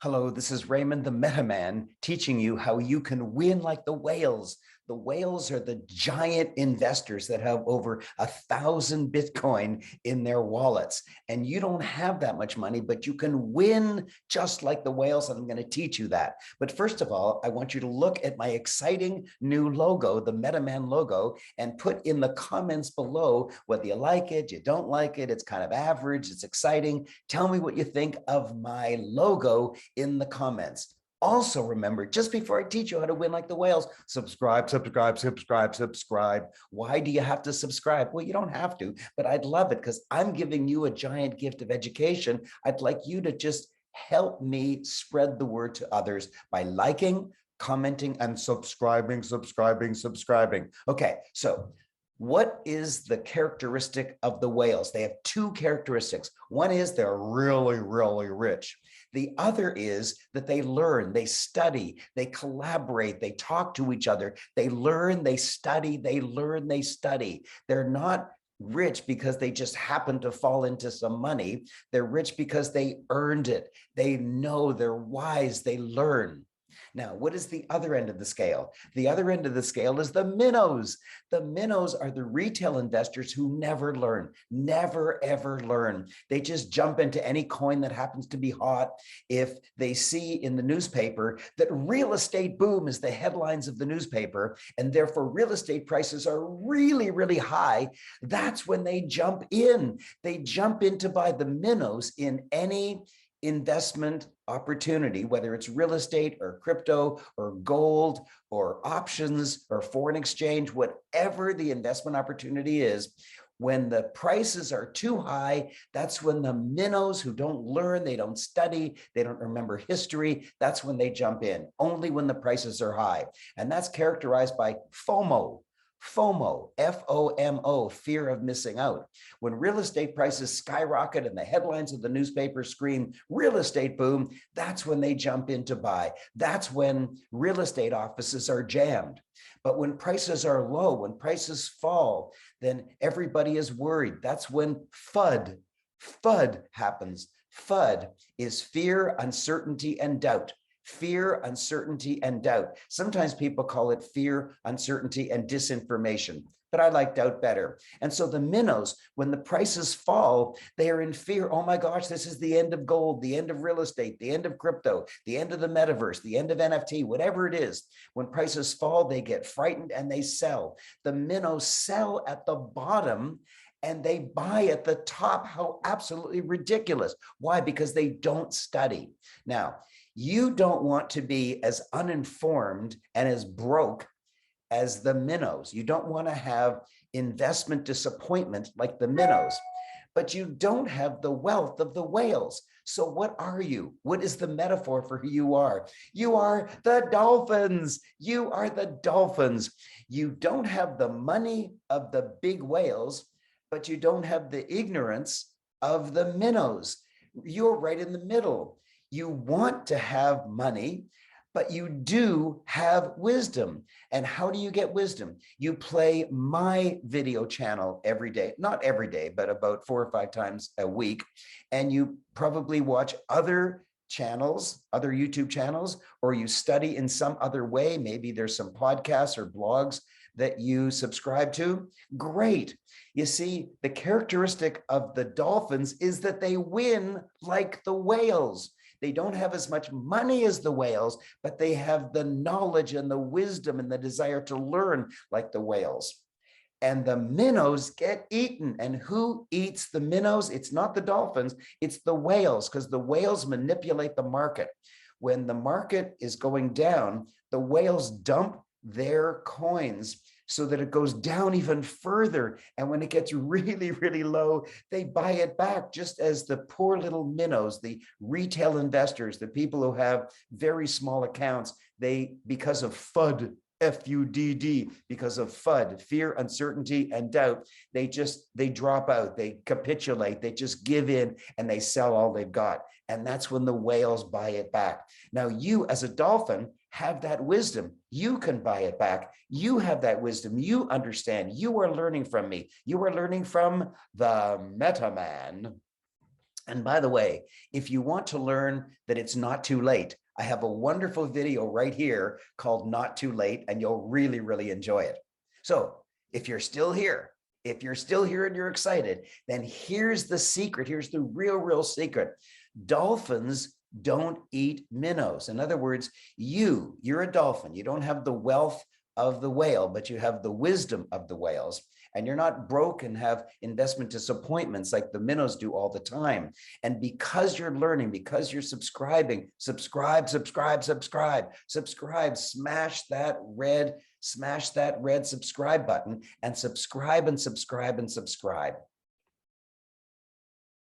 Hello, this is Raymond the Meta Man teaching you how you can win like the whales. The whales are the giant investors that have over 1,000 Bitcoin in their wallets. And you don't have that much money, but you can win just like the whales. And I'm going to teach you that. But first of all, I want you to look at my exciting new logo, the MetaMan logo, and put in the comments below whether you like it, you don't like it, it's kind of average, it's exciting. Tell me what you think of my logo in the comments. Also remember, just before I teach you how to win like the whales, subscribe, subscribe, subscribe, subscribe. Why do you have to subscribe? Well, you don't have to, but I'd love it because I'm giving you a giant gift of education. I'd like you to just help me spread the word to others by liking, commenting, and subscribing. Okay, so what is the characteristic of the whales? They have two characteristics. One is they're really, really rich. The other is that they learn, they study, they collaborate, they talk to each other, they learn, they study, they learn, they study. They're not rich because they just happen to fall into some money. They're rich because they earned it. They know, they're wise, they learn. Now, what is the other end of the scale? The other end of the scale is the minnows. The minnows are the retail investors who never learn, never, ever learn. They just jump into any coin that happens to be hot. If they see in the newspaper that real estate boom is the headlines of the newspaper, and therefore real estate prices are really, really high, that's when they jump in. They jump in to buy the minnows in any investment opportunity, whether it's real estate or crypto or gold or options or foreign exchange, whatever the investment opportunity is. When the prices are too high, that's when the minnows who don't learn, they don't study, they don't remember history, that's when they jump in, only when the prices are high. And that's characterized by FOMO. FOMO, F-O-M-O, fear of missing out. When real estate prices skyrocket and the headlines of the newspaper scream real estate boom, that's when they jump in to buy. That's when real estate offices are jammed. But when prices are low, when prices fall, then everybody is worried. That's when FUD happens. FUD is fear, uncertainty, and doubt. Fear, uncertainty, and doubt. Sometimes people call it fear, uncertainty, and disinformation, but I like doubt better. And so the minnows, when the prices fall, they are in fear. Oh my gosh, this is the end of gold, the end of real estate, the end of crypto, the end of the metaverse, the end of NFT, whatever it is. When prices fall, they get frightened and they sell. The minnows sell at the bottom and they buy at the top. How absolutely ridiculous. Why? Because they don't study. Now, you don't want to be as uninformed and as broke as the minnows. You don't want to have investment disappointment like the minnows, but you don't have the wealth of the whales. So what are you? What is the metaphor for who you are? You are the dolphins. You are the dolphins. You don't have the money of the big whales, but you don't have the ignorance of the minnows. You're right in the middle. You want to have money, but you do have wisdom. And how do you get wisdom? You play my video channel every day, not every day, but about 4 or 5 times a week. And you probably watch other channels, other YouTube channels, or you study in some other way. Maybe there's some podcasts or blogs that you subscribe to. Great. You see, the characteristic of the dolphins is that they win like the whales. They don't have as much money as the whales, but they have the knowledge and the wisdom and the desire to learn like the whales. And the minnows get eaten. And who eats the minnows? It's not the dolphins, it's the whales, because the whales manipulate the market. When the market is going down, the whales dump their coins so that it goes down even further. And when it gets really, really low, they buy it back, just as the poor little minnows, the retail investors, the people who have very small accounts, they, because of FUD, F-U-D-D, because of FUD, fear, uncertainty, and doubt, they drop out, they capitulate, they just give in, and they sell all they've got. And that's when the whales buy it back. Now, you as a dolphin have that wisdom. You can buy it back. You have that wisdom. You understand. You are learning from me. You are learning from the Meta Man. And by the way, if you want to learn that it's not too late, I have a wonderful video right here called Not Too Late, and you'll really, really enjoy it. So if you're still here, and you're excited, then here's the secret. Here's the real secret. Dolphins don't eat minnows. In other words, you're a dolphin. You don't have the wealth of the whale, but you have the wisdom of the whales. And you're not broke and have investment disappointments like the minnows do all the time. And because you're learning, because you're subscribing, subscribe, smash that red subscribe button and subscribe.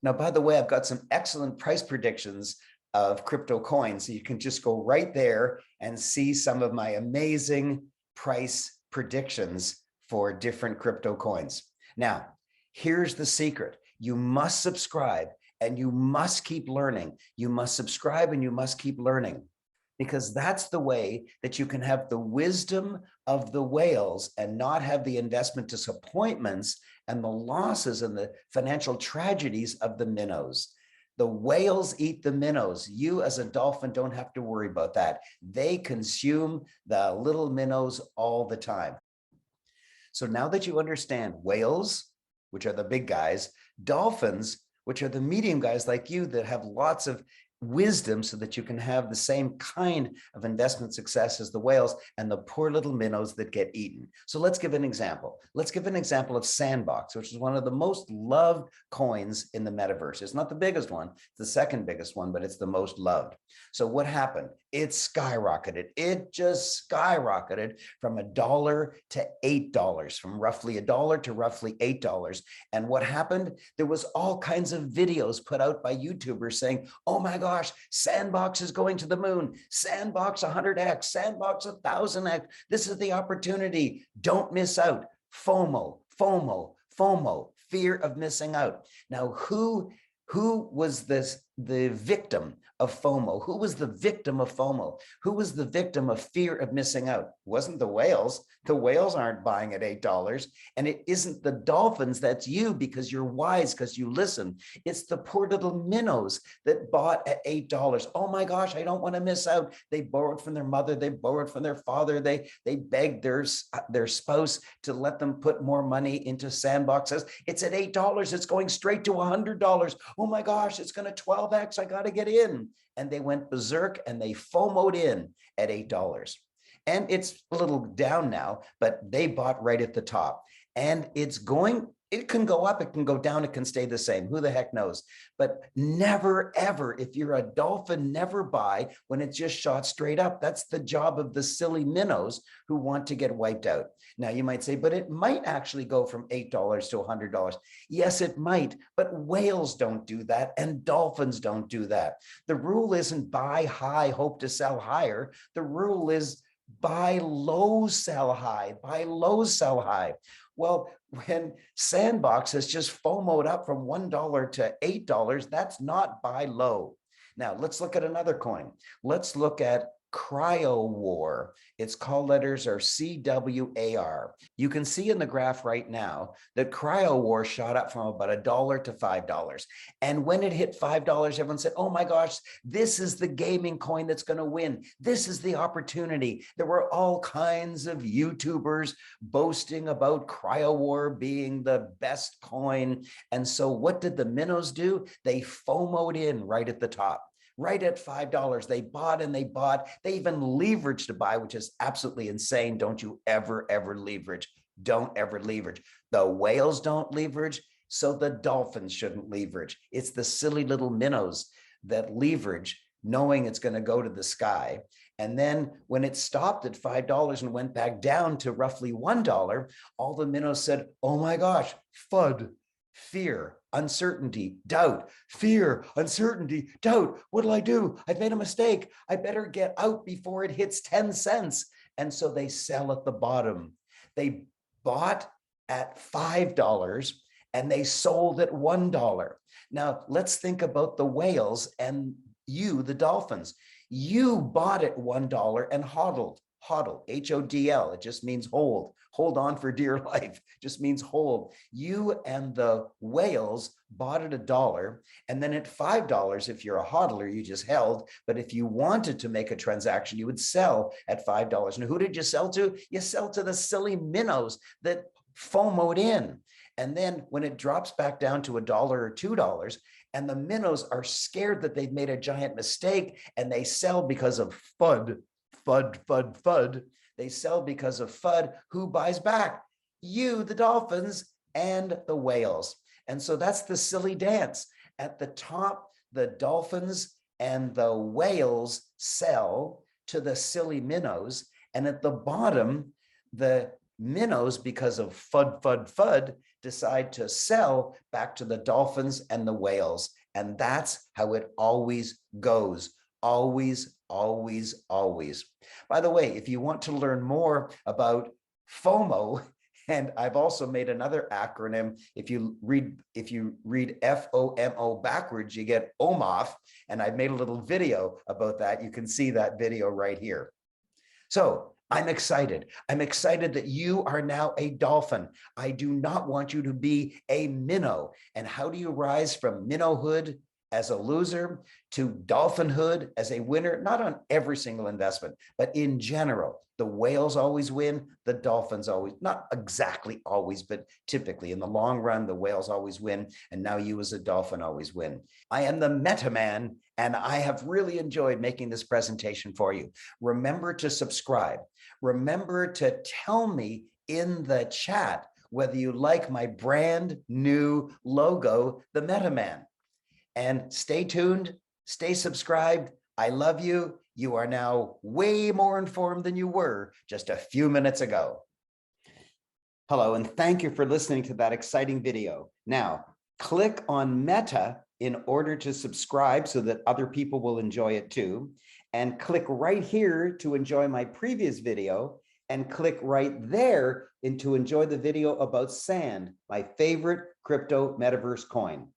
Now, by the way, I've got some excellent price predictions of crypto coins. So you can just go right there and see some of my amazing price predictions for different crypto coins. Now, here's the secret. You must subscribe and you must keep learning. You must subscribe and you must keep learning, because that's the way that you can have the wisdom of the whales and not have the investment disappointments and the losses and the financial tragedies of the minnows. The whales eat the minnows. You as a dolphin don't have to worry about that. They consume the little minnows all the time. So now that you understand whales, which are the big guys, dolphins, which are the medium guys like you that have lots of wisdom so that you can have the same kind of investment success as the whales, and the poor little minnows that get eaten. So let's give an example. Let's give an example of SANDBOX, which is one of the most loved coins in the metaverse. It's not the biggest one, it's the second biggest one, but it's the most loved. So what happened? It skyrocketed. It just skyrocketed from $1 to $8, from roughly $1 to roughly $8. And what happened? There was all kinds of videos put out by YouTubers saying, oh my gosh, SANDBOX is going to the moon. SANDBOX 100x, SANDBOX 1000x. This is the opportunity. Don't miss out. FOMO, fear of missing out. Now, who was the victim of FOMO? Who was the victim of FOMO? Who was the victim of fear of missing out? It wasn't the whales. The whales aren't buying at $8. And it isn't the dolphins. That's you, because you're wise, because you listen. It's the poor little minnows that bought at $8. Oh my gosh, I don't want to miss out. They borrowed from their mother. They borrowed from their father. They begged their spouse to let them put more money into SANDBOXes. It's at $8. It's going straight to $100. Oh my gosh, it's going to 12x. I got to get in. And they went berserk and they FOMO'd in at $8. And it's a little down now, but they bought right at the top. And it can go up, it can go down, it can stay the same. Who the heck knows? But never, ever, if you're a dolphin, never buy when it's just shot straight up. That's the job of the silly minnows who want to get wiped out. Now you might say, but it might actually go from $8 to $100. Yes, it might, but whales don't do that and dolphins don't do that. The rule isn't buy high, hope to sell higher. The rule is buy low, sell high, buy low, sell high. Well, when SANDBOX has just FOMO'd up from $1 to $8, that's not buy low. Now let's look at another coin. Let's look at Cryowar. Its call letters are CWAR. You can see in the graph right now that Cryowar shot up from about $1 to $5. And when it hit $5, everyone said, oh my gosh, this is the gaming coin that's going to win. This is the opportunity. There were all kinds of YouTubers boasting about Cryowar being the best coin. And so what did the minnows do? They FOMO'd in right at the top. Right at $5, they bought and they bought. They even leveraged to buy, which is absolutely insane. Don't you ever leverage. Don't ever leverage. The whales don't leverage, so the dolphins shouldn't leverage. It's the silly little minnows that leverage, knowing it's going to go to the sky. And then when it stopped at $5 and went back down to roughly $1, all the minnows said, oh my gosh, FUD. Fear, uncertainty, doubt, fear, uncertainty, doubt. What'll I do? I've made a mistake. I better get out before it hits 10 cents. And so they sell at the bottom. They bought at $5 and they sold at $1. Now let's think about the whales and you, the dolphins. You bought at $1 and HODLed. HODL, HODL, it just means hold on for dear life, just means hold. You and the whales bought at $1, and then at $5, if you're a hodler, you just held. But if you wanted to make a transaction, you would sell at $5. And who did you sell to? You sell to the silly minnows that FOMO'd in. And then when it drops back down to $1 or $2, and the minnows are scared that they've made a giant mistake, and they sell because of FUD, FUD, FUD, FUD. They sell because of FUD. Who buys back? You, the dolphins, and the whales. And so that's the silly dance. At the top, the dolphins and the whales sell to the silly minnows. And at the bottom, the minnows, because of FUD, FUD, FUD, decide to sell back to the dolphins and the whales. And that's how it always goes. Always, always, always. By the way, if you want to learn more about FOMO, and I've also made another acronym. If you read FOMO backwards, you get OMOF, and I've made a little video about that. You can see that video right here. So I'm excited. I'm excited that you are now a dolphin. I do not want you to be a minnow. And how do you rise from minnowhood as a loser to dolphinhood as a winner? Not on every single investment, but in general. The whales always win, the dolphins always, not exactly always, but typically in the long run, the whales always win. And now you as a dolphin always win. I am the Meta Man, and I have really enjoyed making this presentation for you. Remember to subscribe. Remember to tell me in the chat whether you like my brand new logo, the Meta Man. And stay tuned, stay subscribed. I love you. You are now way more informed than you were just a few minutes ago. Hello, and thank you for listening to that exciting video. Now, click on Meta in order to subscribe so that other people will enjoy it too. And click right here to enjoy my previous video, and click right there to enjoy the video about SAND, my favorite crypto metaverse coin.